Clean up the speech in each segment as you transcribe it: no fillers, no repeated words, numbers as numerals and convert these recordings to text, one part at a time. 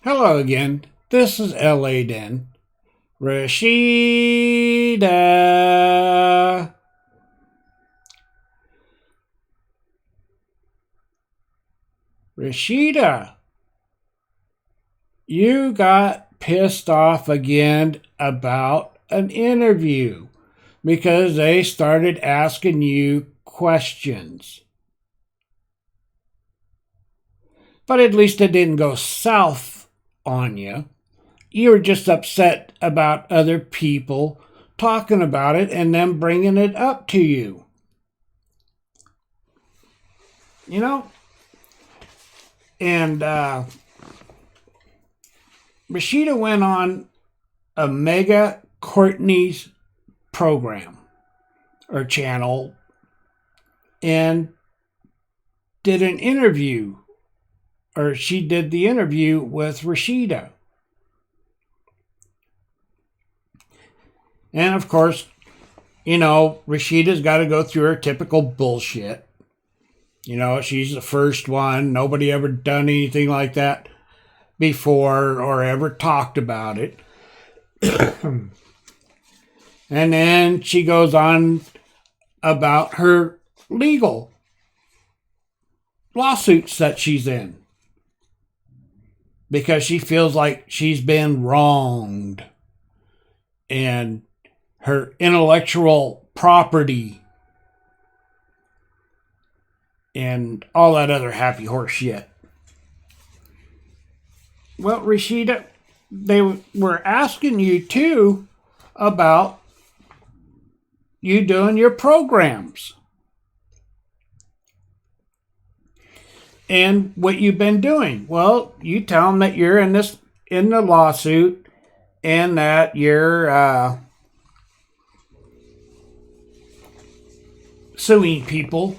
Hello again. This is LA Den. Rashida. Rashida, you got pissed off again about an interview because they started asking you questions. But at least it didn't go south on you. You were just upset about other people talking about it and them bringing it up to you. You know? And Rashida went on a Mega Courtney's program or channel and did an interview, or she did the interview with Rashida. And of course, Rashida's got to go through her typical bullshit. She's the first one. Nobody ever done anything like that before or ever talked about it. And then she goes on about her legal lawsuits that she's in because she feels like she's been wronged and her intellectual property and all that other happy horse shit. Well, Rashida, they were asking you too about you doing your programs and what you've been doing. Well, you tell them that you're in the lawsuit and that you're suing people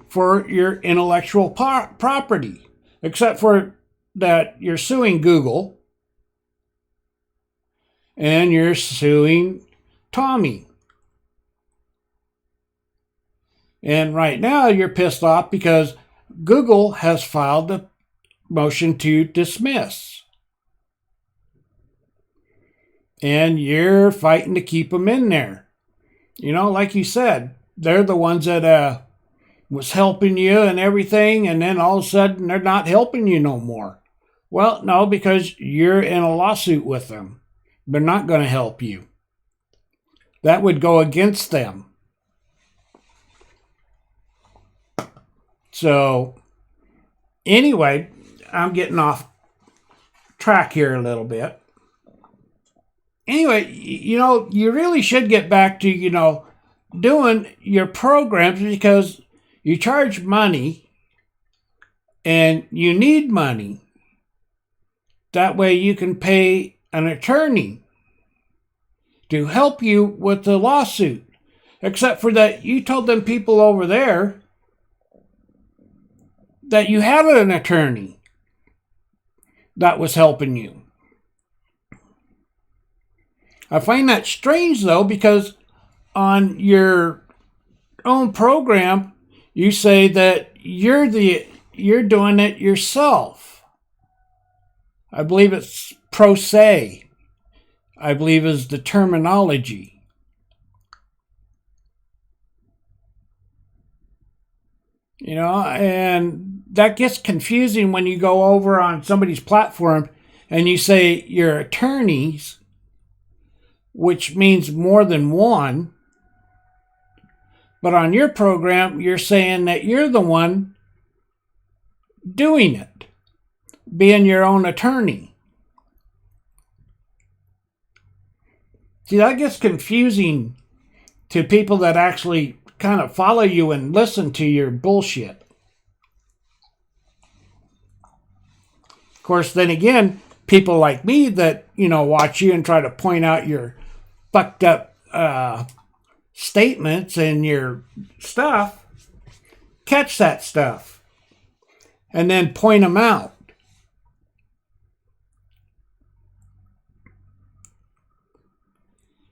for your intellectual property, except for that you're suing Google and you're suing Tommy. And right now you're pissed off because Google has filed a motion to dismiss. And you're fighting to keep them in there. Like you said, they're the ones that was helping you and everything, and then all of a sudden they're not helping you no more. Well, no, because you're in a lawsuit with them. They're not going to help you. That would go against them. So, anyway, I'm getting off track here a little bit. Anyway, you really should get back to, doing your programs because you charge money and you need money. That way you can pay an attorney to help you with the lawsuit. Except for that you told them people over there that you had an attorney that was helping you. I find that strange though, because on your own program, you say that you're doing it yourself. I believe it's pro se, I believe is the terminology. And that gets confusing when you go over on somebody's platform and you say you're attorneys, which means more than one. But on your program, you're saying that you're the one doing it, being your own attorney. See, that gets confusing to people that actually kind of follow you and listen to your bullshit. Of course, then again, people like me that, watch you and try to point out your fucked up statements and your stuff, catch that stuff and then point them out.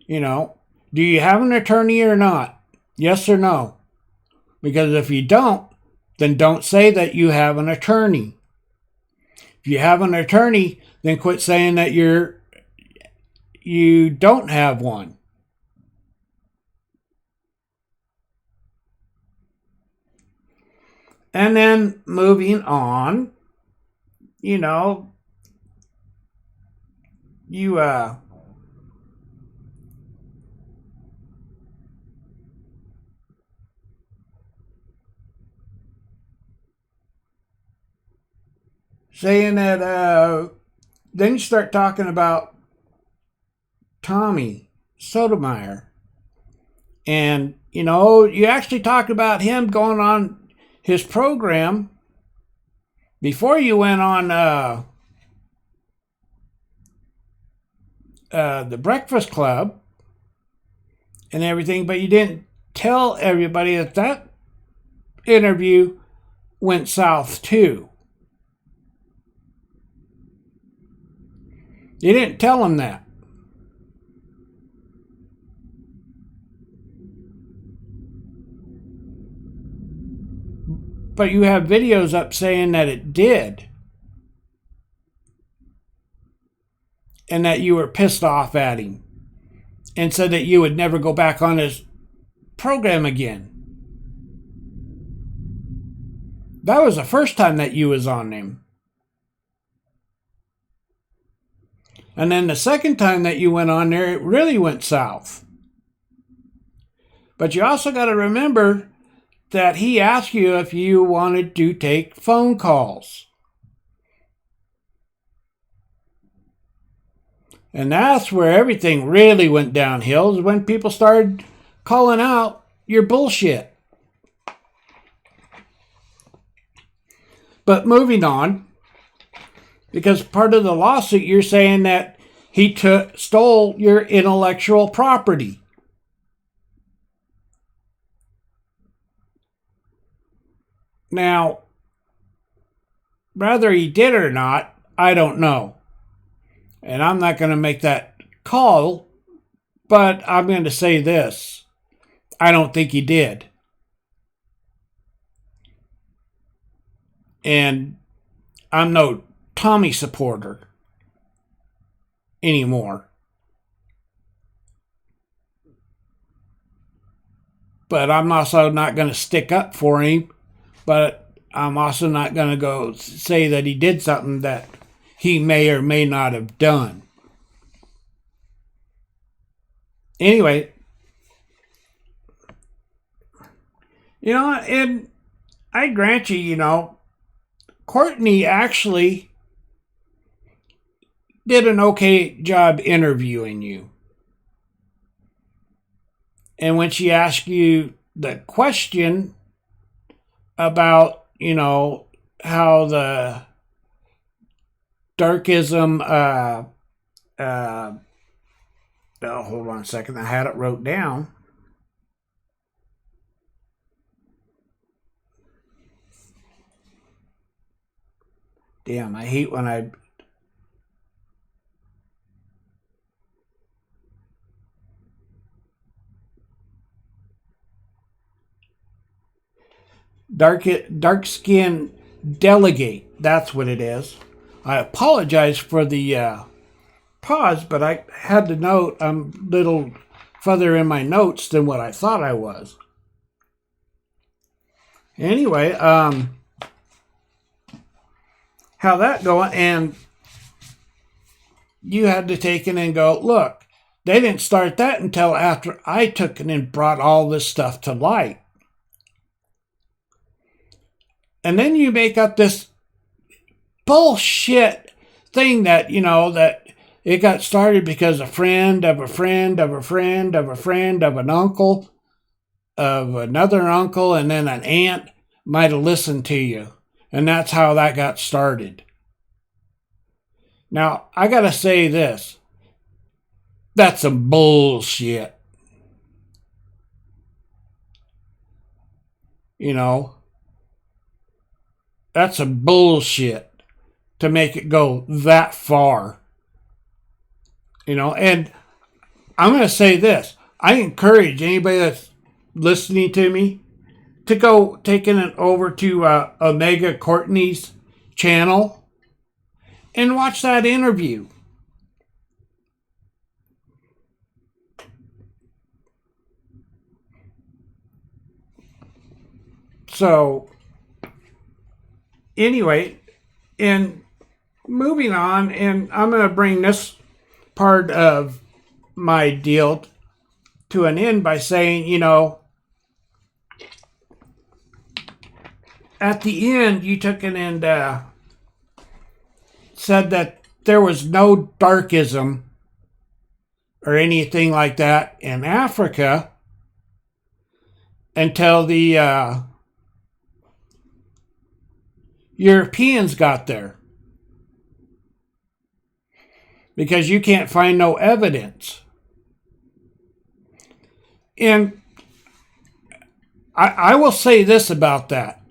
Do you have an attorney or not? Yes or no? Because if you don't, then don't say that you have an attorney. If you have an attorney, then quit saying that you don't have one. And then moving on, you know, you saying that then you start talking about Tommy Sotomayer. And, you actually talked about him going on his program before you went on the Breakfast Club and everything, but you didn't tell everybody that interview went south too. You didn't tell them that. But you have videos up saying that it did. And that you were pissed off at him. And said that you would never go back on his program again. That was the first time that you was on him. And then the second time that you went on there, it really went south. But you also got to remember that he asked you if you wanted to take phone calls. And that's where everything really went downhill, is when people started calling out your bullshit. But moving on, because part of the lawsuit, you're saying that he stole your intellectual property. Now, whether he did or not, I don't know. And I'm not going to make that call, but I'm going to say this. I don't think he did. And I'm no Tommy supporter anymore. But I'm also not going to stick up for him. But I'm also not going to go say that he did something that he may or may not have done. Anyway, and I grant you, Courtney actually did an okay job interviewing you. And when she asked you the question about, how the darkism, hold on a second, I had it wrote down. Damn, I hate when I... Dark skin delegate, that's what it is. I apologize for the pause, but I had to note I'm a little further in my notes than what I thought I was. Anyway, how that going? And you had to take it and go, look, they didn't start that until after I took it and brought all this stuff to light. And then you make up this bullshit thing that, that it got started because a friend of a friend of a friend of a friend of an uncle of another uncle and then an aunt might have listened to you. And that's how that got started. Now, I got to say this. That's some bullshit. That's some bullshit to make it go that far. And I'm going to say this. I encourage anybody that's listening to me to go taking it over to Omega Courtney's channel and watch that interview. So, anyway, and moving on, and I'm going to bring this part of my deal to an end by saying, at the end, you took it and said that there was no darkism or anything like that in Africa until the Europeans got there. Because you can't find no evidence. And I will say this about that.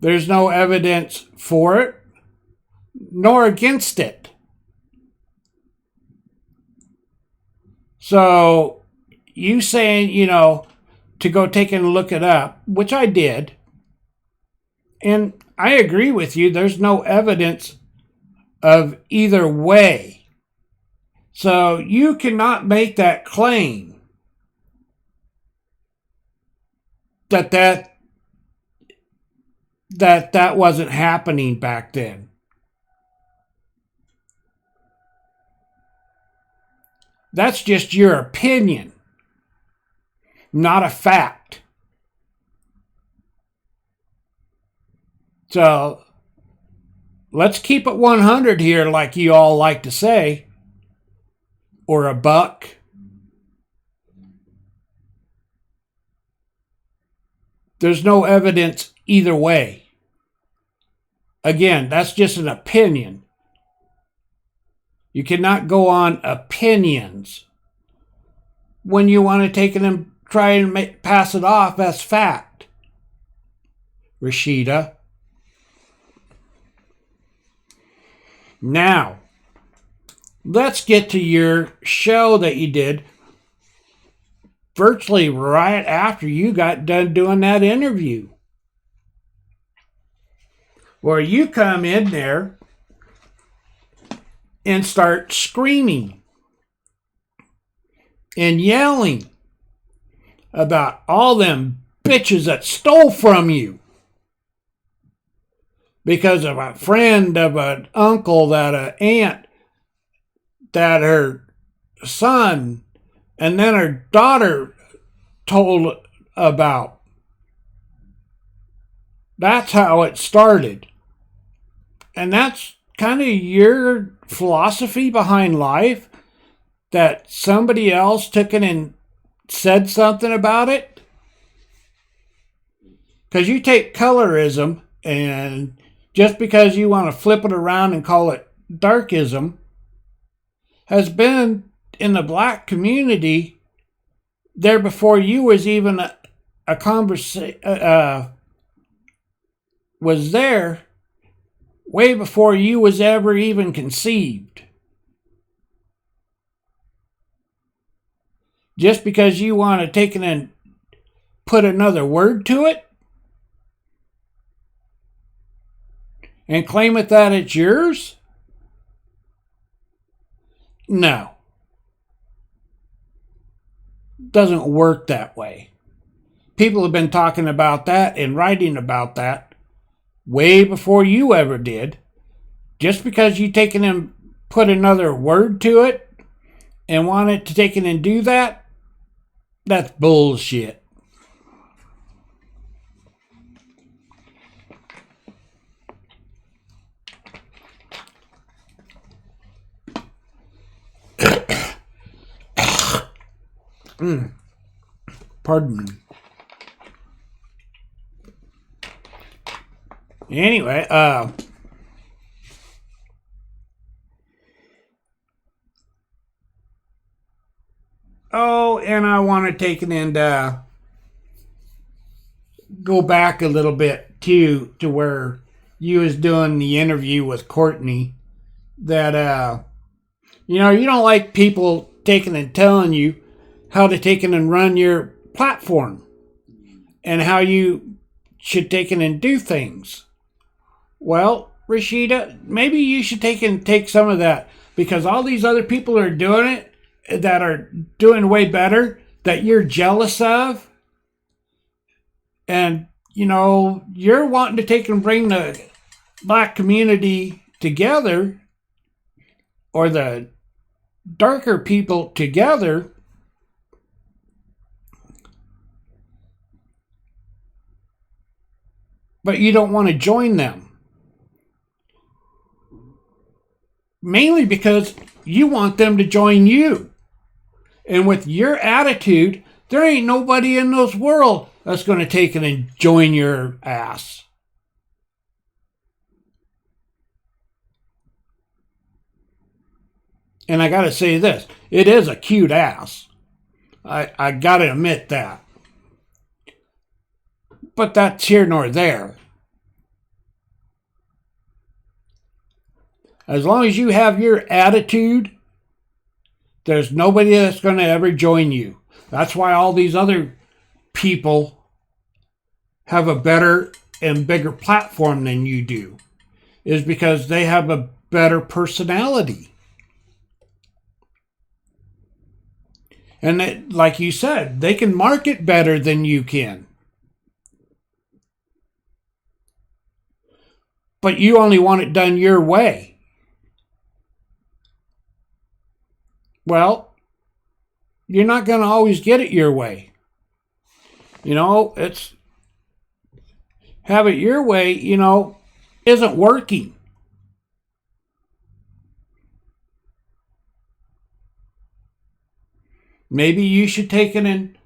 There's no evidence for it, nor against it. So, you saying, to go take and look it up, which I did, and I agree with you, there's no evidence of either way. So, you cannot make that claim that wasn't happening back then. That's just your opinion, not a fact. So, let's keep it 100 here, like you all like to say, or a buck. There's no evidence either way. Again, that's just an opinion. You cannot go on opinions when you want to take it and try and pass it off as fact. Rashida. Now, let's get to your show that you did virtually right after you got done doing that interview, where you come in there and start screaming and yelling about all them bitches that stole from you because of a friend of an uncle, that an aunt, that her son, and then her daughter told about. That's how it started. And that's kind of your philosophy behind life, that somebody else took it and said something about it. Because you take colorism, and just because you want to flip it around and call it darkism, has been in the black community there before you was even a conversation, was there way before you was ever even conceived. Just because you want to take it and put another word to it and claim it that it's yours? No. Doesn't work that way. People have been talking about that and writing about that way before you ever did. Just because you take it and put another word to it and want it to take it and do that, that's bullshit. Pardon me. Anyway, and I want to take it and go back a little bit too, to where you was doing the interview with Courtney, that you don't like people taking and telling you how to take it and run your platform and how you should take it and do things. Well, Rashida, maybe you should take some of that, because all these other people are doing it that are doing way better that you're jealous of, and you're wanting to take and bring the black community together, or the darker people together. But you don't want to join them. Mainly because you want them to join you. And with your attitude, there ain't nobody in this world that's going to take it and join your ass. And I got to say this, it is a cute ass. I got to admit that. But that's here nor there. As long as you have your attitude, there's nobody that's going to ever join you. That's why all these other people have a better and bigger platform than you do, is because they have a better personality. And like you said, they can market better than you can. But you only want it done your way. Well, you're not going to always get it your way. It's have it your way, isn't working. Maybe you should take it and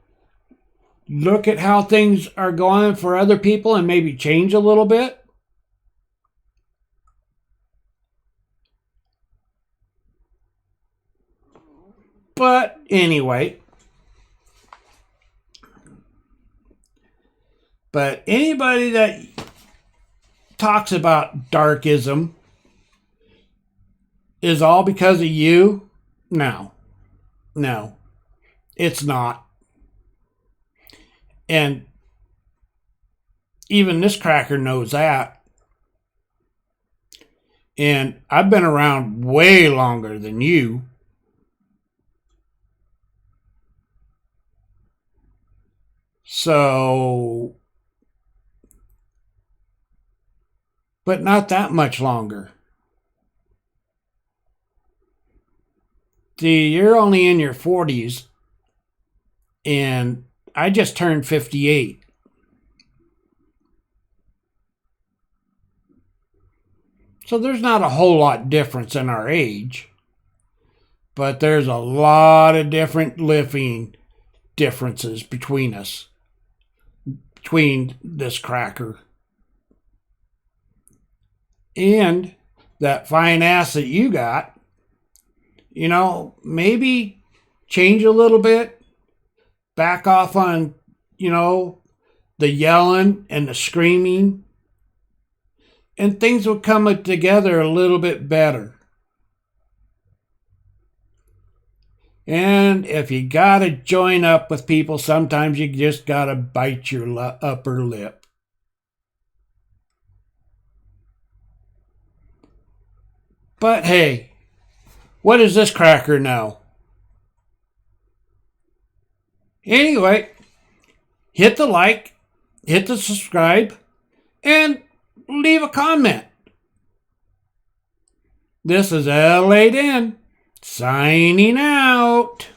look at how things are going for other people and maybe change a little bit. But anyway, anybody that talks about darkism is all because of you? No, it's not. And even this cracker knows that. And I've been around way longer than you. So, but not that much longer. See, you're only in your 40s, and I just turned 58. So there's not a whole lot difference in our age, but there's a lot of different living differences between us. Between this cracker and that fine ass that you got, maybe change a little bit, back off on, the yelling and the screaming, and things will come together a little bit better. And if you gotta join up with people, sometimes you just gotta bite your upper lip. But hey, what does this cracker know? Anyway, hit the like, hit the subscribe, and leave a comment. This is Delegate signing out.